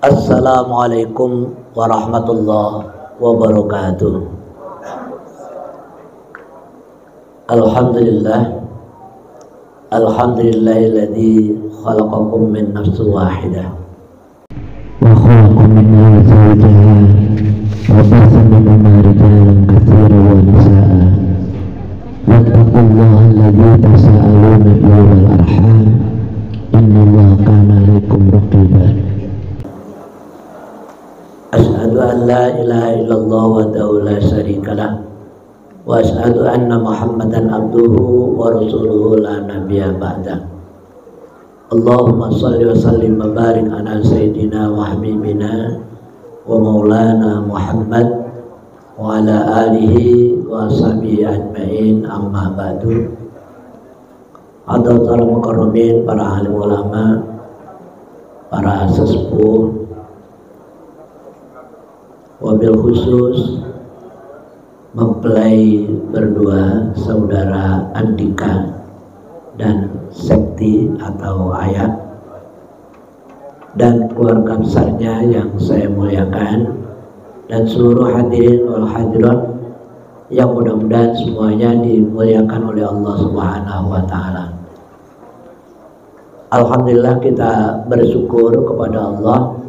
Assalamualaikum warahmatullahi wabarakatuh. Alhamdulillahilladzi khalaqakum min nafsin wahidah wa khalaqa minha zawjaha wa bassa minhuma rijalan katsiran wa nisaa'a wattaqullaha alladzi tasaaluna bihi wal arham innallaha kana 'alaikum raqiba. Asyhadu an la ilaha illallah wahdahu la syarikalah wa asyhadu anna Muhammadan abduhu wa rasuluhu la nabiyya ba'da. Allahumma shalli wa sallim wa barik ala sayyidina wa habibina wa maulana Muhammad wa ala alihi wa sahbihi ajma'in, amma ba'du. Hadirin mukarramin, para alim ulama, para sesepuh, wabil khusus mempelai berdua saudara Andika dan Sekti atau Ayat, dan keluarga besarnya yang saya muliakan, dan seluruh hadirin wal hadirat yang mudah-mudahan semuanya dimuliakan oleh Allah Subhanahu wa Ta'ala. Alhamdulillah, kita bersyukur kepada Allah.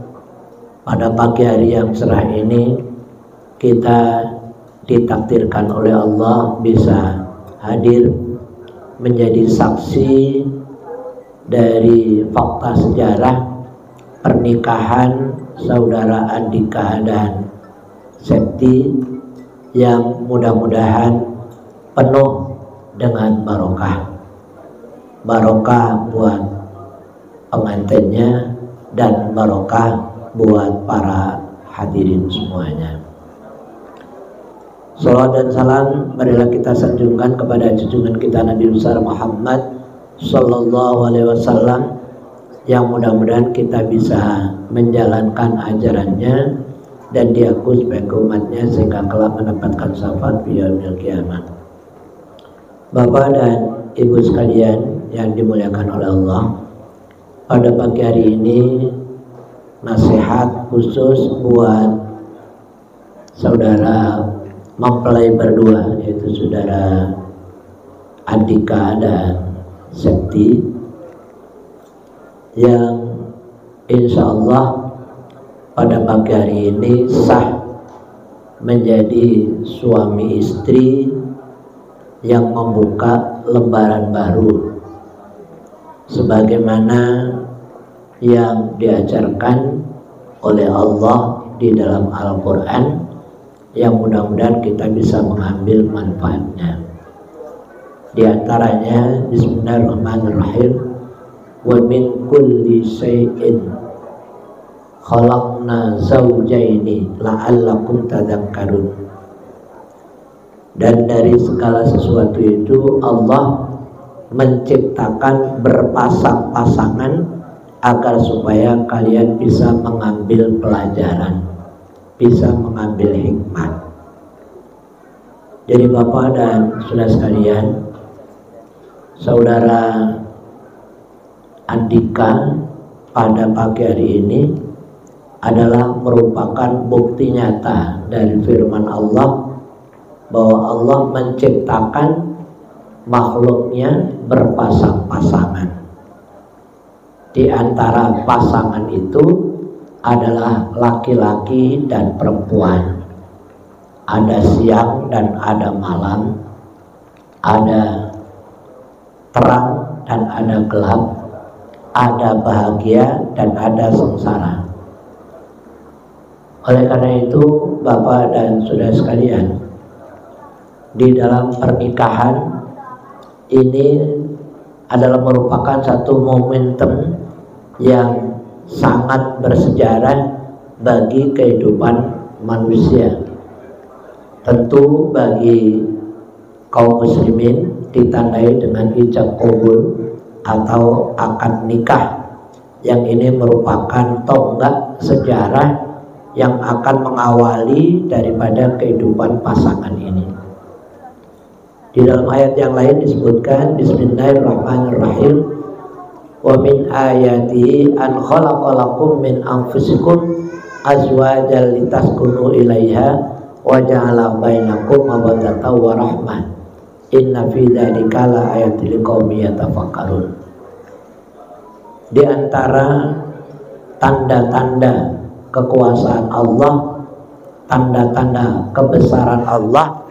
Pada pagi hari yang cerah ini kita ditakdirkan oleh Allah bisa hadir menjadi saksi dari fakta sejarah pernikahan saudara Andika dan Sekti yang mudah-mudahan penuh dengan barokah. Barokah buat pengantinnya dan barokah buat para hadirin semuanya. Salawat dan salam marilah kita sanjungkan kepada junjungan kita Nabi besar Muhammad sallallahu alaihi wasallam, yang mudah-mudahan kita bisa menjalankan ajarannya dan diakui sebagai umatnya sehingga kelak mendapatkan syafaat di yaumil qiyamah. Bapak dan Ibu sekalian yang dimuliakan oleh Allah, pada pagi hari ini nasihat khusus buat saudara mempelai berdua, yaitu saudara Andika dan Sekti, yang insya Allah pada pagi hari ini sah menjadi suami istri yang membuka lembaran baru sebagaimana yang diajarkan oleh Allah di dalam Al-Quran, yang mudah-mudahan kita bisa mengambil manfaatnya. Di antaranya bismillahirrahmanirrahim, wa min kulli syai'in khalaqna zawjaini la'allakum tadhakkarun. Dan dari segala sesuatu itu Allah menciptakan berpasang-pasangan agar supaya kalian bisa mengambil pelajaran, bisa mengambil hikmah. Jadi Bapak dan saudara sekalian, saudara Andika pada pagi hari ini adalah merupakan bukti nyata dari firman Allah bahwa Allah menciptakan makhluknya berpasang-pasangan. Di antara pasangan itu adalah laki-laki dan perempuan. Ada siang dan ada malam, ada terang dan ada gelap, ada bahagia dan ada sengsara. Oleh karena itu Bapak dan saudara sekalian, di dalam pernikahan ini adalah merupakan satu momentum yang sangat bersejarah bagi kehidupan manusia. Tentu bagi kaum muslimin ditandai dengan ijab qabul atau akad nikah, yang ini merupakan tonggak sejarah yang akan mengawali daripada kehidupan pasangan ini. Di dalam ayat yang lain disebutkan bismillahirrahmanirrahim, wa min ayatihi an khalaqalakum min anfusikum azwajan litaskunu ilaiha wa ja'ala bainakum mawaddatan wa rahmah inna fi dzalika la ayatil liqaumin yatafakkarun. Di antara tanda-tanda kekuasaan Allah, tanda-tanda kebesaran Allah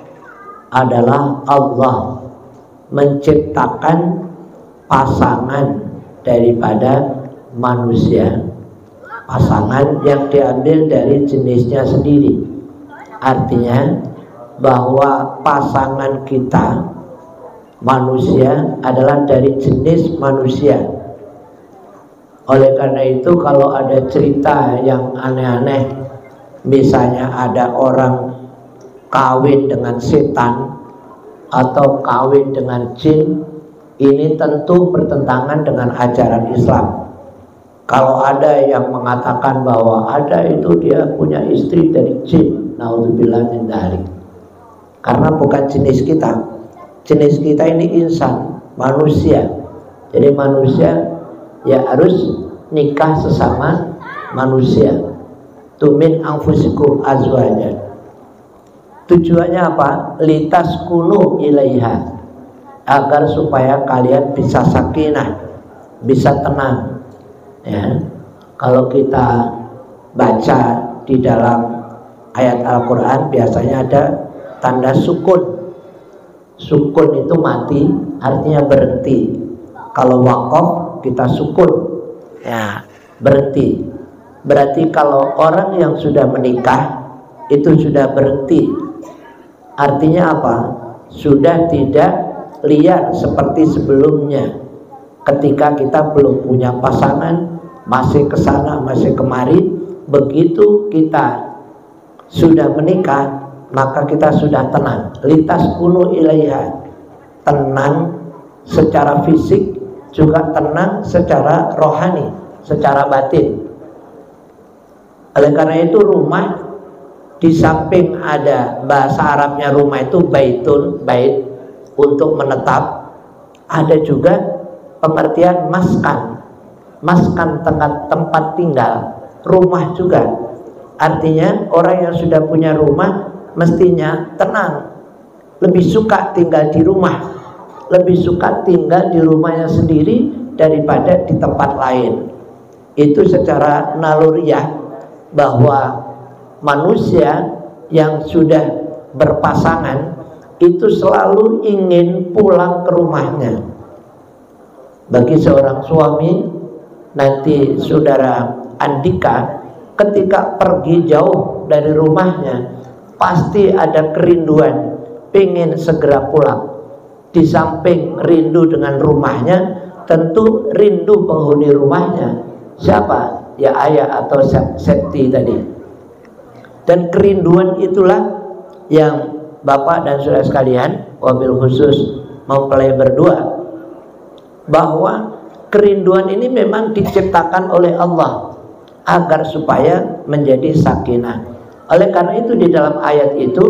adalah Allah menciptakan pasangan daripada manusia, pasangan yang diambil dari jenisnya sendiri. Artinya bahwa pasangan kita manusia adalah dari jenis manusia. Oleh karena itu kalau ada cerita yang aneh-aneh, misalnya ada orang kawin dengan setan atau kawin dengan jin, ini tentu bertentangan dengan ajaran Islam. Kalau ada yang mengatakan bahwa ada itu dia punya istri dari jin, naudzubillah min dzalik. Karena bukan jenis kita. Jenis kita ini insan, manusia. Jadi manusia ya harus nikah sesama manusia. Tumin anfusikum azwajan. Tujuannya apa? Litaskunu ilaiha, agar supaya kalian bisa sakinah, bisa tenang. Ya, kalau kita baca di dalam ayat Al-Quran biasanya ada tanda sukun. Sukun itu mati, artinya berhenti. Kalau wakaf kita sukun, ya berhenti. Berarti kalau orang yang sudah menikah itu sudah berhenti. Artinya apa? Sudah tidak liar seperti sebelumnya. Ketika kita belum punya pasangan, masih kesana masih kemari. Begitu kita sudah menikah, maka kita sudah tenang. Litaskunu ilaiha, tenang secara fisik, juga tenang secara rohani, secara batin. Oleh karena itu rumah, di samping ada bahasa Arabnya rumah itu baitun, bait, untuk menetap, ada juga pengertian maskan. Maskan tempat tinggal, rumah juga. Artinya orang yang sudah punya rumah mestinya tenang, lebih suka tinggal di rumah, lebih suka tinggal di rumahnya sendiri daripada di tempat lain. Itu secara naluriah, bahwa manusia yang sudah berpasangan itu selalu ingin pulang ke rumahnya. Bagi seorang suami, nanti saudara Andika ketika pergi jauh dari rumahnya pasti ada kerinduan, pengen segera pulang. Di samping rindu dengan rumahnya, tentu rindu penghuni rumahnya. Siapa? Ya ayah atau septi tadi. Dan kerinduan itulah yang Bapak dan saudara sekalian, wabil khusus mempelai berdua, bahwa kerinduan ini memang diciptakan oleh Allah agar supaya menjadi sakinah. Oleh karena itu di dalam ayat itu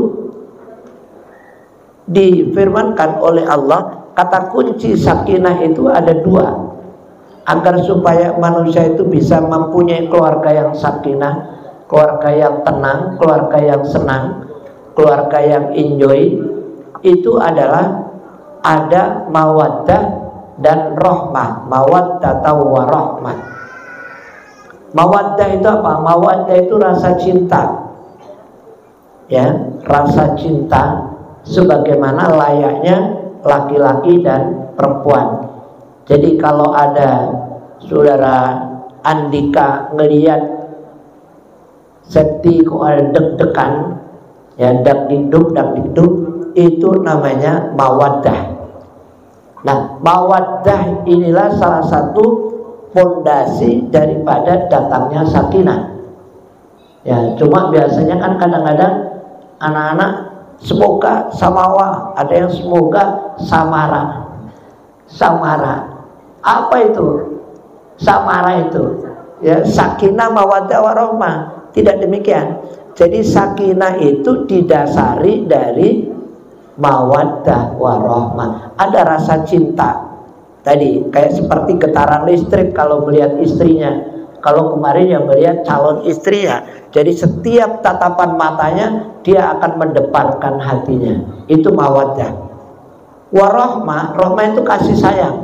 difirmankan oleh Allah, kata kunci sakinah itu ada dua, agar supaya manusia itu bisa mempunyai keluarga yang sakinah, keluarga yang tenang, keluarga yang senang, keluarga yang enjoy. Itu adalah ada mawaddah dan rahmah. Mawaddah wa rahmah. Mawaddah itu apa? Mawaddah itu rasa cinta, ya, rasa cinta sebagaimana layaknya laki-laki dan perempuan. Jadi kalau ada saudara Andika ngelihat Septi kok ada deg-degan, ya, dak-dikduk, itu namanya mawaddah. Nah, mawaddah inilah salah satu fondasi daripada datangnya sakinah. Ya, cuma biasanya kan kadang-kadang anak-anak semoga samawa, ada yang semoga samara. Samara, apa itu? Samara itu, ya, sakinah mawaddah warahmah. Tidak demikian. Jadi sakinah itu didasari dari mawaddah warahmah. Ada rasa cinta, tadi kayak seperti getaran listrik kalau melihat istrinya, kalau kemarin yang melihat calon istrinya. Jadi setiap tatapan matanya dia akan mendepankan hatinya. Itu mawaddah. Warahmah, rahmah itu kasih sayang.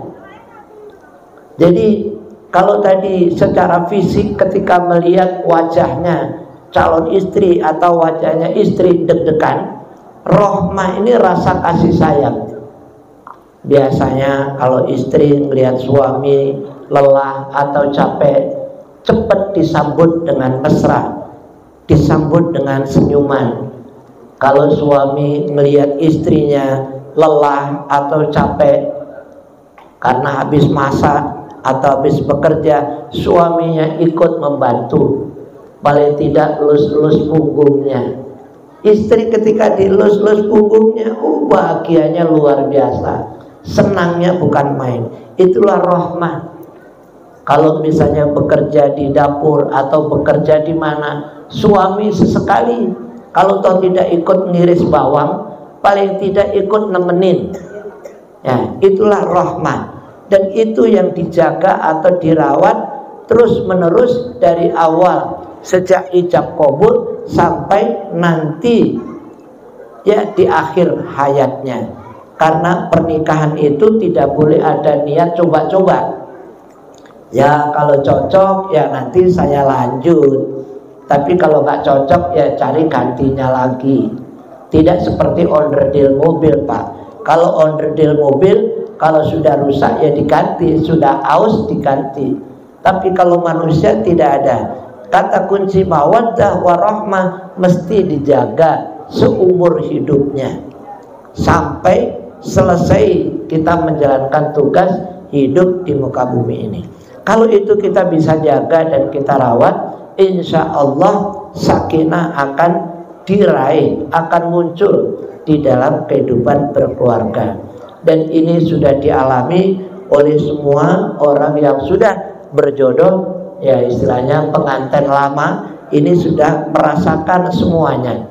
Jadi kalau tadi secara fisik ketika melihat wajahnya calon istri atau wajahnya istri deg-degan, rahmah ini rasa kasih sayang. Biasanya kalau istri melihat suami lelah atau capek, cepat disambut dengan mesra, disambut dengan senyuman. Kalau suami melihat istrinya lelah atau capek karena habis masak atau habis bekerja, suaminya ikut membantu, paling tidak elus-elus punggungnya. Istri ketika dielus-elus punggungnya, bahagianya luar biasa, senangnya bukan main. Itulah rahmah. Kalau misalnya bekerja di dapur atau bekerja di mana, suami sesekali kalau toh tidak ikut ngiris bawang, paling tidak ikut nemenin. Ya, itulah rahmah. Dan itu yang dijaga atau dirawat terus menerus dari awal, sejak ijab qabul sampai nanti ya di akhir hayatnya. Karena pernikahan itu tidak boleh ada niat coba-coba. Ya kalau cocok ya nanti saya lanjut, tapi kalau nggak cocok ya cari gantinya lagi. Tidak seperti onderdil mobil, Pak. Kalau onderdil mobil, kalau sudah rusak ya diganti, sudah aus diganti. Tapi kalau manusia tidak ada. Kata kunci mawaddah warahmah mesti dijaga seumur hidupnya sampai selesai kita menjalankan tugas hidup di muka bumi ini. Kalau itu kita bisa jaga dan kita rawat, insya Allah sakinah akan diraih, akan muncul di dalam kehidupan berkeluarga. Dan ini sudah dialami oleh semua orang yang sudah berjodoh, ya istilahnya pengantin lama, ini sudah merasakan semuanya.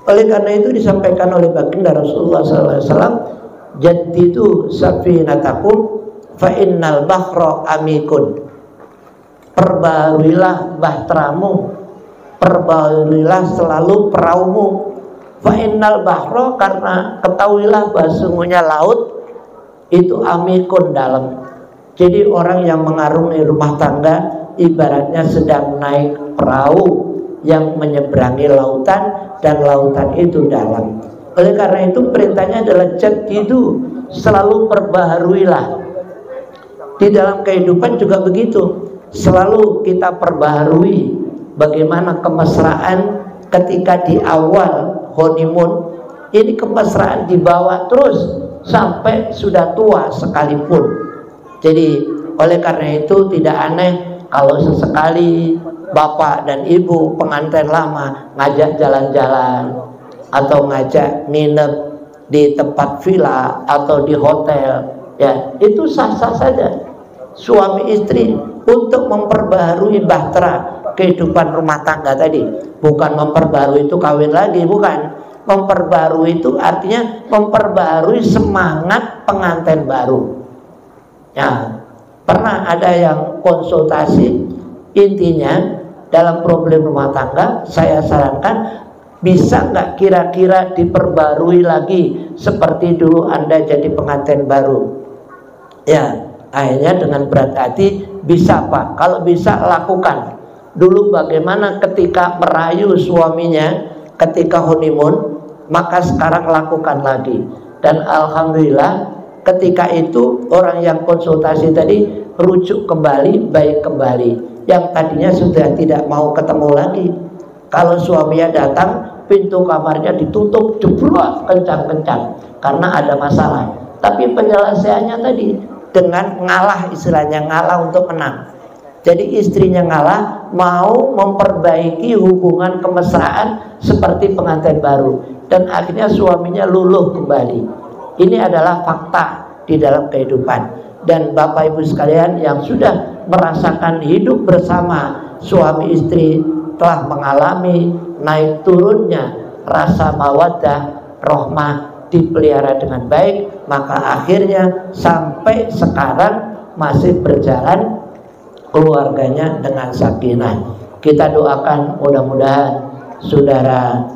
Oleh karena itu disampaikan oleh baginda Rasulullah SAW, jaddidu safinatakum fa innal bahra amikun. Perbaharuilah bahteramu, perbaharuilah selalu peraumu. Fa innal bahra, karena ketahuilah bahwa sungguhnya laut itu amikun, dalam. Jadi orang yang mengarungi rumah tangga ibaratnya sedang naik perahu yang menyeberangi lautan, dan lautan itu dalam. Oleh karena itu perintahnya adalah jadidu, selalu perbaharuilah. Di dalam kehidupan juga begitu, selalu kita perbaharui bagaimana kemesraan ketika di awal honeymoon, ini kemesraan dibawa terus sampai sudah tua sekalipun. Jadi oleh karena itu tidak aneh kalau sesekali bapak dan ibu pengantin lama ngajak jalan-jalan atau ngajak nginep di tempat villa atau di hotel, ya itu sah-sah saja. Suami istri untuk memperbaharui bahtera kehidupan rumah tangga tadi, bukan memperbarui itu kawin lagi, bukan. Memperbarui itu artinya memperbarui semangat pengantin baru. Ya, pernah ada yang konsultasi, intinya dalam problem rumah tangga saya sarankan, bisa nggak kira-kira diperbarui lagi seperti dulu Anda jadi pengantin baru. Ya, akhirnya dengan berat hati, bisa Pak, kalau bisa lakukan. Dulu bagaimana ketika merayu suaminya ketika honeymoon, maka sekarang lakukan lagi. Dan alhamdulillah ketika itu orang yang konsultasi tadi rujuk kembali, baik kembali. Yang tadinya sudah tidak mau ketemu lagi. Kalau suaminya datang, pintu kamarnya ditutup jeblok kencang-kencang karena ada masalah. Tapi penyelesaiannya tadi dengan ngalah, istilahnya ngalah untuk menang. Jadi istrinya ngalah, mau memperbaiki hubungan kemesraan seperti pengantin baru, dan akhirnya suaminya luluh kembali. Ini adalah fakta di dalam kehidupan. Dan Bapak Ibu sekalian yang sudah merasakan hidup bersama suami istri telah mengalami naik turunnya rasa mawaddah, rahmah dipelihara dengan baik, maka akhirnya sampai sekarang masih berjalan keluarganya dengan sakinah. Kita doakan mudah-mudahan saudara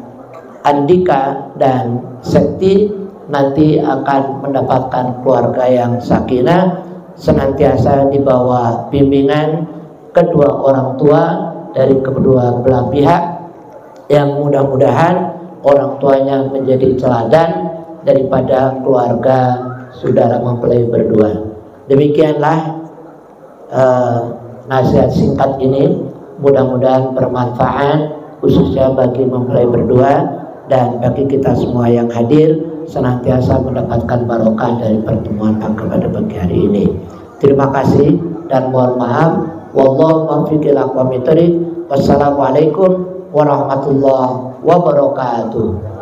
Andika dan Sekti nanti akan mendapatkan keluarga yang sakinah, senantiasa di bawah bimbingan kedua orang tua dari kedua belah pihak, yang mudah-mudahan orang tuanya menjadi teladan daripada keluarga saudara mempelai berdua. Demikianlah nasihat singkat ini, mudah-mudahan bermanfaat khususnya bagi mempelai berdua dan bagi kita semua yang hadir, senantiasa mendapatkan barokah dari pertemuan pada pagi hari ini. Terima kasih dan mohon maaf. Wallahu muwaffiq ila aqwamit thoriq. Wassalamualaikum warahmatullahi wabarakatuh.